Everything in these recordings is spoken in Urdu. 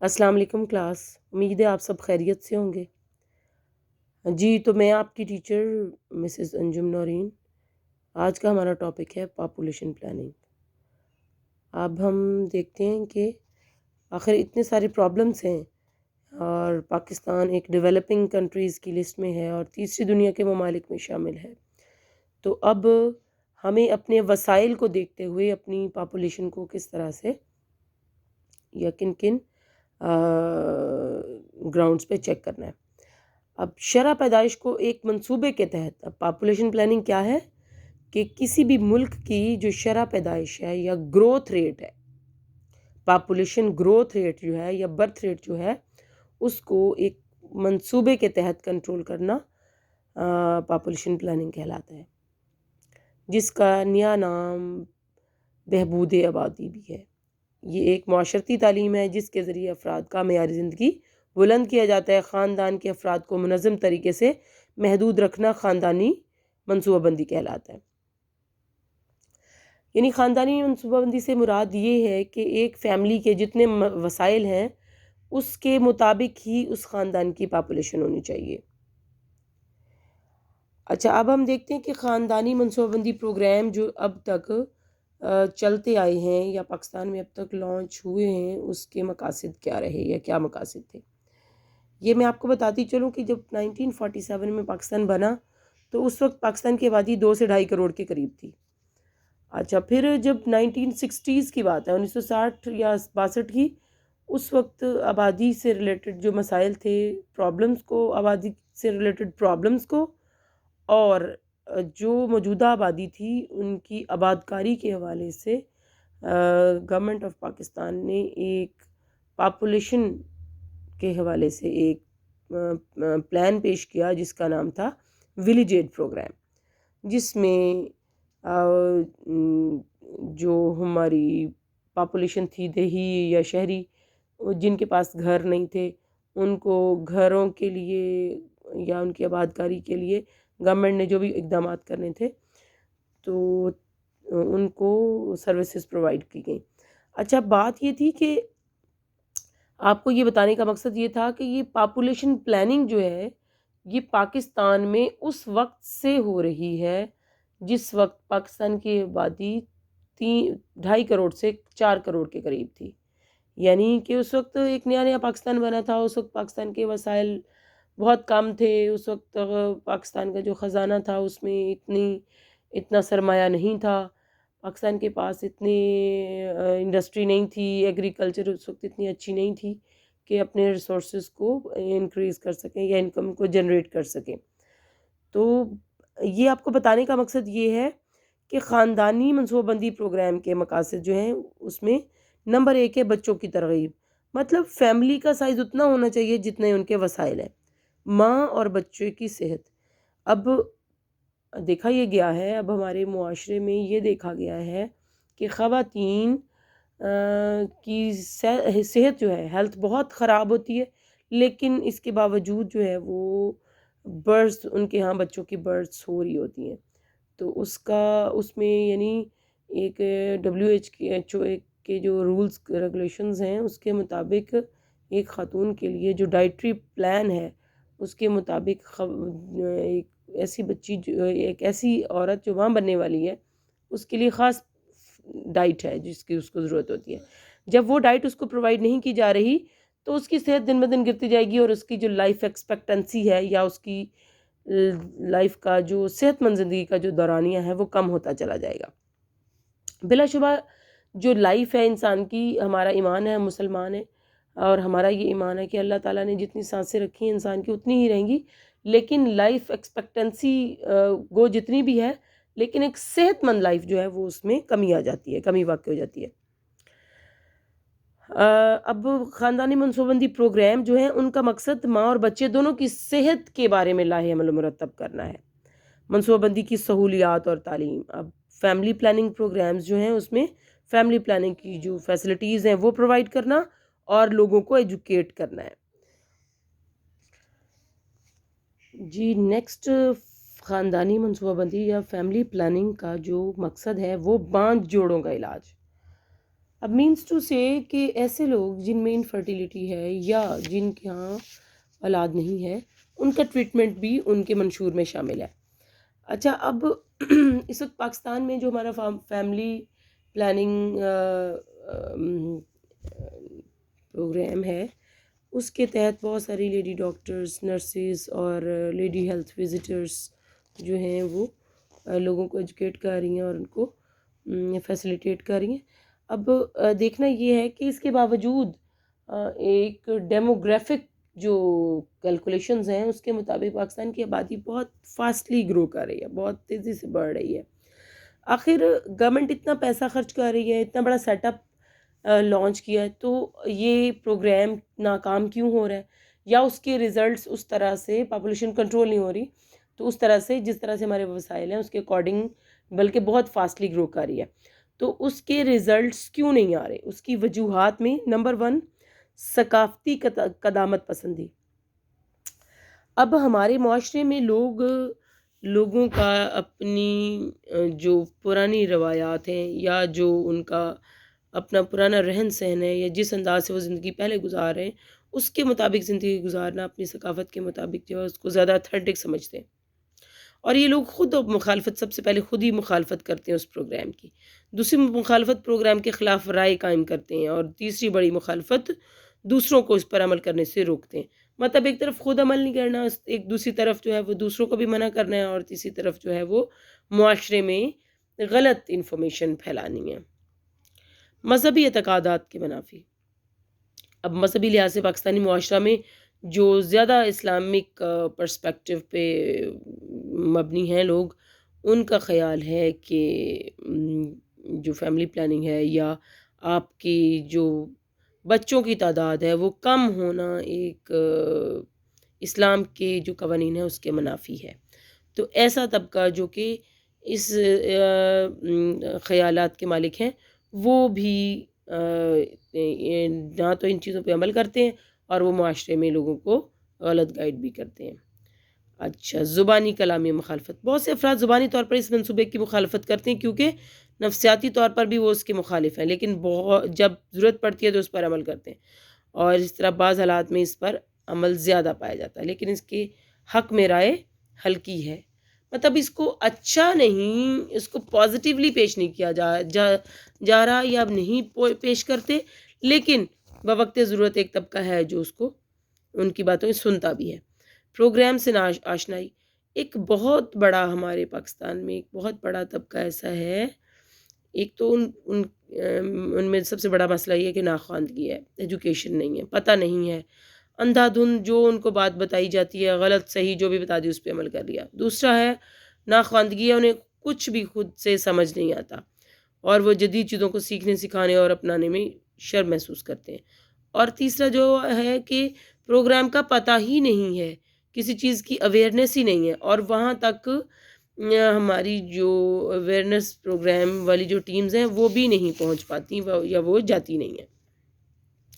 السلام علیکم کلاس، امید ہے آپ سب خیریت سے ہوں گے۔ جی تو میں آپ کی ٹیچر مسز انجم نورین۔ آج کا ہمارا ٹاپک ہے پاپولیشن پلاننگ۔ اب ہم دیکھتے ہیں کہ آخر اتنے سارے پرابلمس ہیں اور پاکستان ایک ڈیولپنگ کنٹریز کی لسٹ میں ہے اور تیسری دنیا کے ممالک میں شامل ہے، تو اب ہمیں اپنے وسائل کو دیکھتے ہوئے اپنی پاپولیشن کو کس طرح سے یا کن کن گراؤنڈز پہ چیک کرنا ہے۔ اب شرح پیدائش کو ایک منصوبے کے تحت، اب پاپولیشن پلاننگ کیا ہے کہ کسی بھی ملک کی جو شرح پیدائش ہے یا گروتھ ریٹ ہے، پاپولیشن گروتھ ریٹ جو ہے یا برتھ ریٹ جو ہے، اس کو ایک منصوبے کے تحت کنٹرول کرنا پاپولیشن پلاننگ کہلاتا ہے، جس کا نیا نام بہبود آبادی بھی ہے۔ یہ ایک معاشرتی تعلیم ہے جس کے ذریعے افراد کا معیار زندگی بلند کیا جاتا ہے۔ خاندان کے افراد کو منظم طریقے سے محدود رکھنا خاندانی منصوبہ بندی کہلاتا ہے۔ یعنی خاندانی منصوبہ بندی سے مراد یہ ہے کہ ایک فیملی کے جتنے وسائل ہیں اس کے مطابق ہی اس خاندان کی پاپولیشن ہونی چاہیے۔ اچھا، اب ہم دیکھتے ہیں کہ خاندانی منصوبہ بندی پروگرام جو اب تک چلتے آئے ہیں یا پاکستان میں اب تک لانچ ہوئے ہیں، اس کے مقاصد کیا رہے یا کیا مقاصد تھے، یہ میں آپ کو بتاتی چلوں کہ جب 1947 میں پاکستان بنا تو اس وقت پاکستان کی آبادی 2 سے 2.5 کروڑ کے قریب تھی۔ اچھا، پھر جب 1960s کی بات ہے، 1960 یا 62 کی، اس وقت آبادی سے ریلیٹڈ جو مسائل تھے، پرابلمز کو، آبادی سے ریلیٹڈ پرابلمز کو، اور جو موجودہ آبادی تھی ان کی آبادکاری کے حوالے سے گورنمنٹ آف پاکستان نے ایک پاپولیشن کے حوالے سے ایک پلان پیش کیا جس کا نام تھا ولیج ایڈ پروگرام، جس میں جو ہماری پاپولیشن تھی دیہی یا شہری، جن کے پاس گھر نہیں تھے، ان کو گھروں کے لیے یا ان کی آبادکاری کے لیے گورنمنٹ نے جو بھی اقدامات کرنے تھے تو ان کو سروسز پرووائڈ کی گئیں۔ اچھا، بات یہ تھی کہ آپ کو یہ بتانے کا مقصد یہ تھا کہ یہ پاپولیشن پلاننگ جو ہے یہ پاکستان میں اس وقت سے ہو رہی ہے جس وقت پاکستان کی آبادی 2.5 کروڑ سے 4 کروڑ کے قریب تھی۔ یعنی کہ اس وقت ایک نیا پاکستان بنا تھا، اس وقت پاکستان کے وسائل بہت کم تھے، اس وقت پاکستان کا جو خزانہ تھا اس میں اتنا سرمایہ نہیں تھا، پاکستان کے پاس اتنی انڈسٹری نہیں تھی، ایگریکلچر اس وقت اتنی اچھی نہیں تھی کہ اپنے ریسورسز کو انکریز کر سکیں یا انکم کو جنریٹ کر سکیں۔ تو یہ آپ کو بتانے کا مقصد یہ ہے کہ خاندانی منصوبہ بندی پروگرام کے مقاصد جو ہیں اس میں نمبر 1 ہے بچوں کی ترغیب، مطلب فیملی کا سائز اتنا ہونا چاہیے جتنے ان کے وسائل ہیں، ماں اور بچے کی صحت۔ اب دیکھا یہ گیا ہے، اب ہمارے معاشرے میں یہ دیکھا گیا ہے کہ خواتین کی صحت جو ہے، ہیلتھ بہت خراب ہوتی ہے، لیکن اس کے باوجود جو ہے وہ برث، ان کے ہاں بچوں کی برث ہو رہی ہوتی ہیں، تو اس میں یعنی ایک WHO کے جو رولز ریگولیشنز ہیں اس کے مطابق ایک خاتون کے لیے جو ڈائٹری پلان ہے اس کے مطابق ایک ایسی بچی ایک ایسی عورت جو ماں بننے والی ہے اس کے لیے خاص ڈائٹ ہے جس کی اس کو ضرورت ہوتی ہے۔ جب وہ ڈائٹ اس کو پرووائڈ نہیں کی جا رہی تو اس کی صحت دن بہ دن گرتی جائے گی اور اس کی جو لائف ایکسپیکٹنسی ہے یا اس کی لائف کا جو صحت مند زندگی کا جو دورانیہ ہے وہ کم ہوتا چلا جائے گا۔ بلا شبہ جو لائف ہے انسان کی، ہمارا ایمان ہے، ہم مسلمان ہیں اور ہمارا یہ ایمان ہے کہ اللہ تعالیٰ نے جتنی سانسیں رکھی ہیں انسان کی اتنی ہی رہیں گی، لیکن لائف ایکسپیکٹنسی وہ جتنی بھی ہے، لیکن ایک صحت مند لائف جو ہے وہ اس میں کمی آ جاتی ہے، کمی واقع ہو جاتی ہے۔ اب خاندانی منصوبہ بندی پروگرام جو ہیں ان کا مقصد ماں اور بچے دونوں کی صحت کے بارے میں لاہے عمل و مرتب کرنا ہے۔ منصوبہ بندی کی سہولیات اور تعلیم، اب فیملی پلاننگ پروگرامز جو ہیں اس میں فیملی پلاننگ کی جو فیسلٹیز ہیں وہ پرووائڈ کرنا اور لوگوں کو ایجوکیٹ کرنا ہے۔ جی نیکسٹ، خاندانی منصوبہ بندی یا فیملی پلاننگ کا جو مقصد ہے وہ باندھ جوڑوں کا علاج۔ اب مینس ٹو سے کہ ایسے لوگ جن میں انفرٹیلیٹی ہے یا جن کے ہاں اولاد نہیں ہے، ان کا ٹریٹمنٹ بھی ان کے منشور میں شامل ہے۔ اچھا، اب اس وقت پاکستان میں جو ہمارا فیملی پلاننگ پروگرام ہے، اس کے تحت بہت ساری لیڈی ڈاکٹرز، نرسز اور لیڈی ہیلتھ وزٹرز جو ہیں وہ لوگوں کو ایجوکیٹ کر رہی ہیں اور ان کو فیسیلیٹیٹ کر رہی ہیں۔ اب دیکھنا یہ ہے کہ اس کے باوجود ایک ڈیموگرافک جو کیلکولیشنز ہیں اس کے مطابق پاکستان کی آبادی بہت فاسٹلی گرو کر رہی ہے، بہت تیزی سے بڑھ رہی ہے۔ آخر گورنمنٹ اتنا پیسہ خرچ کر رہی ہے، اتنا بڑا سیٹ اپ لانچ کیا ہے، تو یہ پروگرام ناکام کیوں ہو رہا ہے؟ یا اس کے ریزلٹس اس طرح سے پاپولیشن کنٹرول نہیں ہو رہی، تو اس طرح سے جس طرح سے ہمارے وسائل ہیں اس کے اکارڈنگ بلکہ بہت فاسٹلی گرو کر رہی ہے، تو اس کے ریزلٹس کیوں نہیں آ رہے؟ اس کی وجوہات میں نمبر 1 ثقافتی قدامت پسندی۔ اب ہمارے معاشرے میں لوگوں کا اپنی جو پرانی روایات ہیں یا جو ان کا اپنا پرانا رہن سہن ہے یا جس انداز سے وہ زندگی پہلے گزار رہے ہیں اس کے مطابق زندگی گزارنا، اپنی ثقافت کے مطابق جو ہے اس کو زیادہ اتھینٹک سمجھتے ہیں، اور یہ لوگ خود مخالفت، سب سے پہلے خود ہی مخالفت کرتے ہیں اس پروگرام کی، دوسری مخالفت پروگرام کے خلاف رائے قائم کرتے ہیں، اور تیسری بڑی مخالفت دوسروں کو اس پر عمل کرنے سے روکتے ہیں۔ مطلب ایک طرف خود عمل نہیں کرنا، ایک دوسری طرف جو ہے وہ دوسروں کو بھی منع کرنا ہے، اور تیسری طرف جو ہے وہ معاشرے میں غلط انفارمیشن پھیلانی ہے۔ مذہبی اعتقادات کے منافی۔ اب مذہبی لحاظ سے پاکستانی معاشرہ میں جو زیادہ اسلامک پرسپیکٹو پہ مبنی ہیں لوگ، ان کا خیال ہے کہ جو فیملی پلاننگ ہے یا آپ کی جو بچوں کی تعداد ہے وہ کم ہونا ایک اسلام کے جو قوانین ہیں اس کے منافی ہے۔ تو ایسا طبقہ جو کہ اس خیالات کے مالک ہیں وہ بھی نہ تو ان چیزوں پہ عمل کرتے ہیں اور وہ معاشرے میں لوگوں کو غلط گائیڈ بھی کرتے ہیں۔ اچھا، زبانی کلامی مخالفت۔ بہت سے افراد زبانی طور پر اس منصوبے کی مخالفت کرتے ہیں کیونکہ نفسیاتی طور پر بھی وہ اس کے مخالف ہیں، لیکن جب ضرورت پڑتی ہے تو اس پر عمل کرتے ہیں، اور اس طرح بعض حالات میں اس پر عمل زیادہ پایا جاتا ہے، لیکن اس کے حق میں رائے ہلکی ہے۔ مطلب اس کو اچھا نہیں، اس کو پازیٹیولی پیش نہیں کیا جا رہا یا اب نہیں پیش کرتے، لیکن بوقت ضرورت ایک طبقہ ہے جو اس کو ان کی باتوں سنتا بھی ہے۔ پروگرام سے آشنائی۔ ایک بہت بڑا ہمارے پاکستان میں ایک بہت بڑا طبقہ ایسا ہے، ایک تو ان میں سب سے بڑا مسئلہ یہ ہے کہ ناخواندگی ہے، ایجوکیشن نہیں ہے، پتہ نہیں ہے، اندھا دھند جو ان کو بات بتائی جاتی ہے، غلط صحیح جو بھی بتا دی اس پہ عمل کر لیا۔ دوسرا ہے ناخواندگی ہے، انہیں کچھ بھی خود سے سمجھ نہیں آتا، اور وہ جدید چیزوں کو سیکھنے، سکھانے اور اپنانے میں شرم محسوس کرتے ہیں۔ اور تیسرا جو ہے کہ پروگرام کا پتہ ہی نہیں ہے، کسی چیز کی اویئرنیس ہی نہیں ہے، اور وہاں تک ہماری جو اویئرنیس پروگرام والی جو ٹیمز ہیں وہ بھی نہیں پہنچ پاتی، یا وہ جاتی نہیں ہیں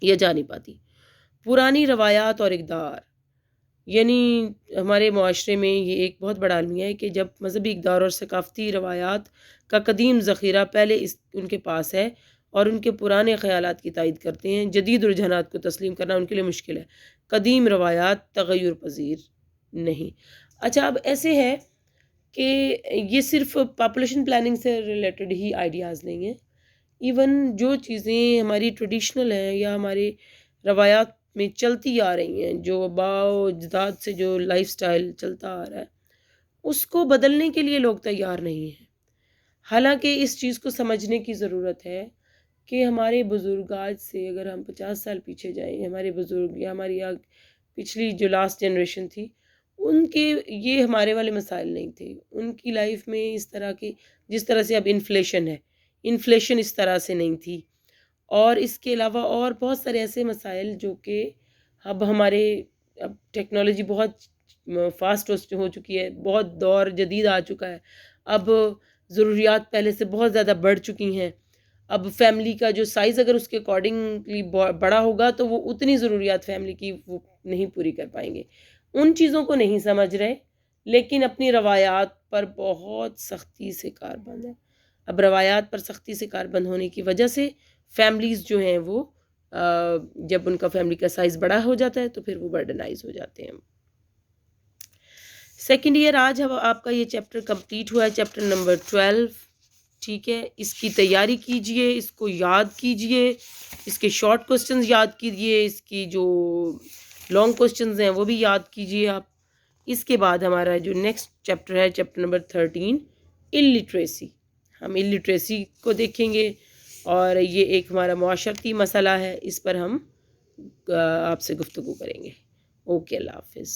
یا جا نہیں پاتی۔ پرانی روایات اور اقدار، یعنی ہمارے معاشرے میں یہ ایک بہت بڑا المیہ ہے کہ جب مذہبی اقدار اور ثقافتی روایات کا قدیم ذخیرہ پہلے ان کے پاس ہے اور ان کے پرانے خیالات کی تائید کرتے ہیں، جدید رجحانات کو تسلیم کرنا ان کے لیے مشکل ہے۔ قدیم روایات تغیر پذیر نہیں۔ اچھا، اب ایسے ہے کہ یہ صرف پاپولیشن پلاننگ سے ریلیٹڈ ہی آئیڈیاز نہیں ہیں، ایون جو چیزیں ہماری ٹریڈیشنل ہیں یا ہمارے روایات میں چلتی آ رہی ہیں، جو آباء و اجداد سے جو لائف سٹائل چلتا آ رہا ہے، اس کو بدلنے کے لیے لوگ تیار نہیں ہیں۔ حالانکہ اس چیز کو سمجھنے کی ضرورت ہے کہ ہمارے بزرگ آج سے اگر ہم 50 سال پیچھے جائیں، ہمارے بزرگ یا ہماری پچھلی جو لاسٹ جنریشن تھی، ان کے یہ ہمارے والے مسائل نہیں تھے، ان کی لائف میں اس طرح کی جس طرح سے اب انفلیشن ہے، انفلیشن اس طرح سے نہیں تھی، اور اس کے علاوہ اور بہت سارے ایسے مسائل جو کہ اب اب ٹیکنالوجی بہت فاسٹ ہو چکی ہے، بہت دور جدید آ چکا ہے، اب ضروریات پہلے سے بہت زیادہ بڑھ چکی ہیں۔ اب فیملی کا جو سائز اگر اس کے اکارڈنگلی بڑا ہوگا تو وہ اتنی ضروریات فیملی کی وہ نہیں پوری کر پائیں گے، ان چیزوں کو نہیں سمجھ رہے، لیکن اپنی روایات پر بہت سختی سے کاربند ہے۔ اب روایات پر سختی سے کاربند ہونے کی وجہ سے فیملیز جو ہیں وہ جب ان کا فیملی کا سائز بڑا ہو جاتا ہے تو پھر وہ برڈنائز ہو جاتے ہیں. سیکنڈ ایئر آج آپ کا یہ چیپٹر کمپلیٹ ہوا ہے، چیپٹر نمبر 12. ٹھیک ہے، اس کی تیاری کیجئے، اس کو یاد کیجئے، اس کے شارٹ کوسچنز یاد کیجئے، اس کی جو لانگ کوسچنز ہیں وہ بھی یاد کیجئے آپ. اس کے بعد ہمارا جو نیکسٹ چیپٹر ہے چیپٹر نمبر 13 الٹریسی. ہم الٹریسی کو دیکھیں گے اور یہ ایک ہمارا معاشرتی مسئلہ ہے، اس پر ہم آپ سے گفتگو کریں گے. اوکے، اللہ حافظ.